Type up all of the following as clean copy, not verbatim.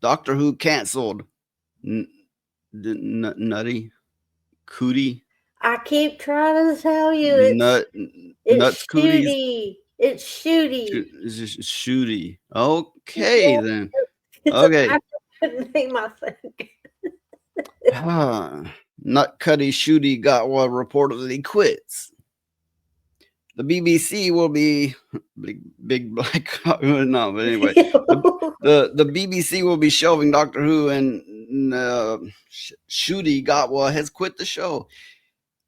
Doctor Who canceled. Nutty Cootie. I keep trying to tell you Nut it's Nuts Cooties. Shooty. It's Shooty. Shooty. Okay Yeah, then. it's an Okay. actual name, I think. Nut Cuddy Shooty got what reportedly quits. The BBC will be big black. No, but anyway, the BBC will be shelving Doctor Who, and Shooty Gatwa has quit the show.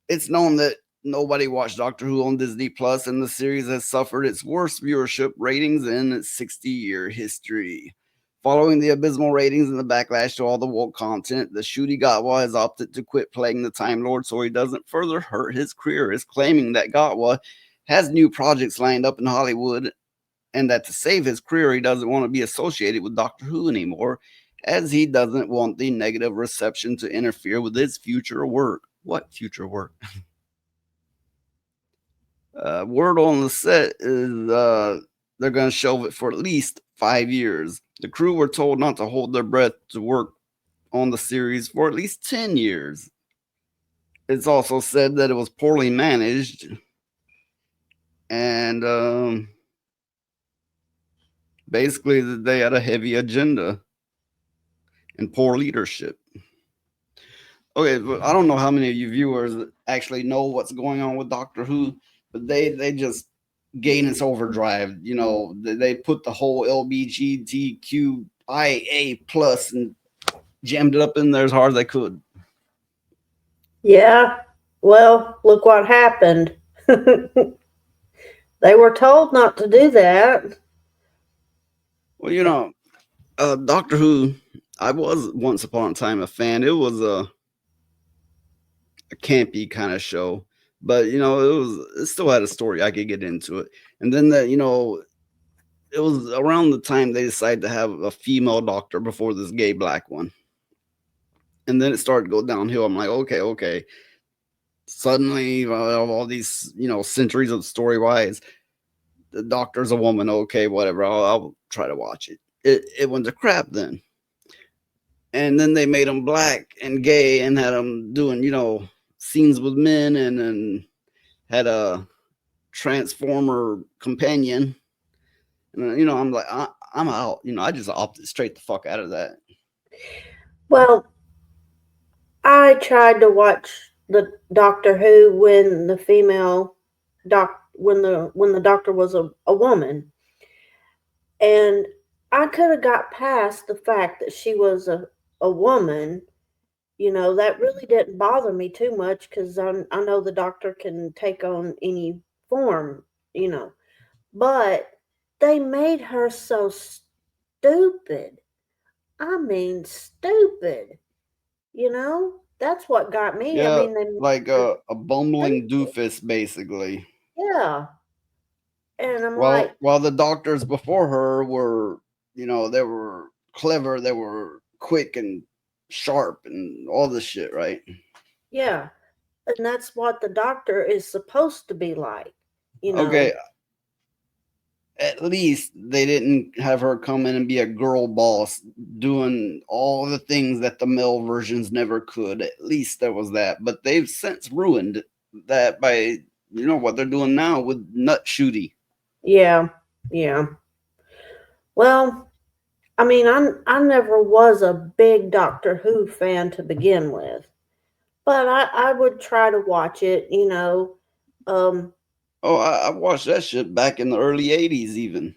It's known that nobody watched Doctor Who on Disney Plus, and the series has suffered its worst viewership ratings in its 60-year history. Following the abysmal ratings and the backlash to all the woke content, the Shooty Gatwa has opted to quit playing the Time Lord so he doesn't further hurt his career, is claiming that Gatwa has new projects lined up in Hollywood and that to save his career, he doesn't want to be associated with Doctor Who anymore, as he doesn't want the negative reception to interfere with his future work. What future work? Word on the set is they're going to shelve it for at least 5 years. The crew were told not to hold their breath to work on the series for at least 10 years. It's also said that it was poorly managed and basically that they had a heavy agenda and poor leadership. Okay, but I don't know how many of you viewers actually know what's going on with Doctor Who, but they just gain its overdrive. You know, they put the whole LBGTQIA plus and jammed it up in there as hard as they could. Yeah. Well, look what happened. They were told not to do that. Well, Doctor Who, I was once upon a time a fan. It was a campy kind of show, but it still had a story. I could get into it, and then it was around the time they decided to have a female doctor before this gay black one, and then it started to go downhill. I'm like, okay. Suddenly, all these centuries of story wise, the doctor's a woman. Okay, whatever. I'll try to watch it. It went to crap then, and then they made him black and gay and had him doing scenes with men and then had a transformer companion. And I'm like, I'm out. I just opted straight the fuck out of that. Well, I tried to watch the Doctor Who when the female when the doctor was a woman, and I could have got past the fact that she was a woman. That really didn't bother me too much because I know the doctor can take on any form, you know. But they made her so stupid. I mean, stupid. That's what got me. I Yeah, mean, they made like her a bumbling stupid. doofus, basically. Yeah. And I'm While like, while the doctors before her were, they were clever, they were quick and sharp and all this shit, right? yeah. And that's what the doctor is supposed to be like, you Okay, know. at least they didn't have her come in and be a girl boss doing all the things that the male versions never could. At least there was that. But they've since ruined that by what they're doing now with Nut Shooty. Yeah. Yeah. Well, I mean, I never was a big Doctor Who fan to begin with, but I would try to watch it. Um, Oh, I watched that shit back in the early '80s, even.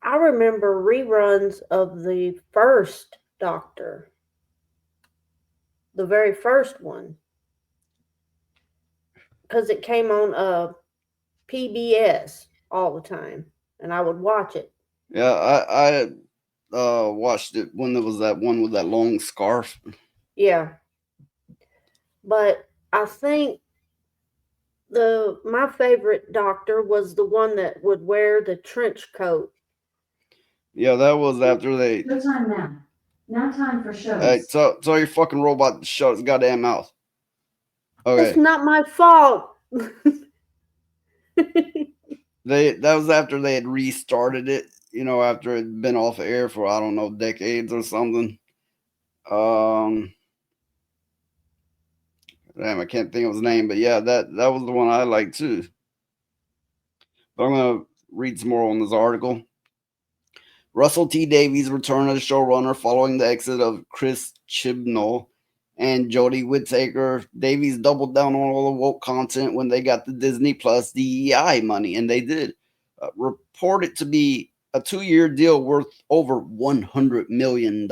I remember reruns of the first Doctor, the very first one, because it came on PBS all the time, and I would watch it. Yeah, I watched it when there was that one with that long scarf. Yeah, but I think the my favorite Doctor was the one that would wear the trench coat. Yeah, that was after they. No time now. Now time for Hey, shows. tell your fucking robot to shut its goddamn mouth. It's Okay, not my fault. that was after they had restarted it after it'd been off air for, I don't know, decades or something. Damn, I can't think of his name, but yeah, that was the one I liked too. But I'm gonna read some more on this article. Russell T. Davies returned as showrunner following the exit of Chris Chibnall and Jodie Whittaker. Davies doubled down on all the woke content when they got the Disney Plus DEI money, and they did. Reported to be a 2-year deal worth over $100 million.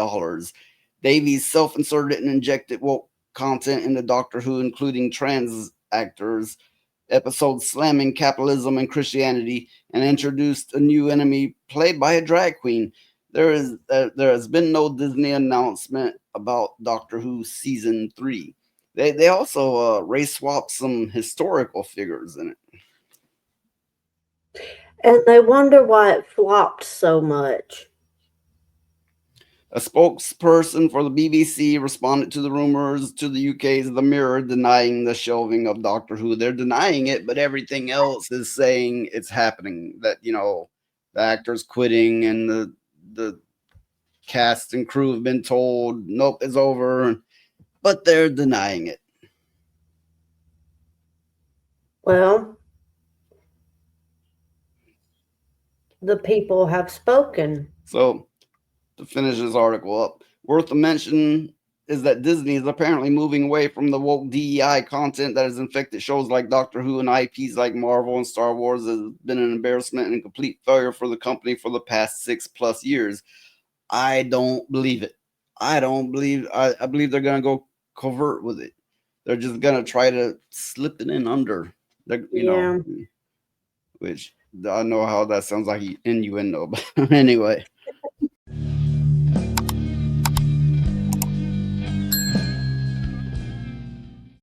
Davies self-inserted and injected woke content into Doctor Who, including trans actors, episodes slamming capitalism and Christianity, and introduced a new enemy played by a drag queen. There has been no Disney announcement about Doctor Who season 3. They also race swapped some historical figures in it. And they wonder why it flopped so much. A spokesperson for the BBC responded to the rumors to the UK's The Mirror, denying the shelving of Doctor Who. They're denying it, but everything else is saying it's happening. That the actors quitting and the cast and crew have been told, nope, it's over, but they're denying it. Well, the people have spoken. So, to finish this article up, worth a mention is that Disney is apparently moving away from the woke DEI content that has infected shows like Doctor Who, and IPs like Marvel and Star Wars has been an embarrassment and a complete failure for the company for the past 6+ years. I don't believe it. I believe they're gonna go covert with it. They're just gonna try to slip it in under. Which I know how that sounds like innuendo, but anyway.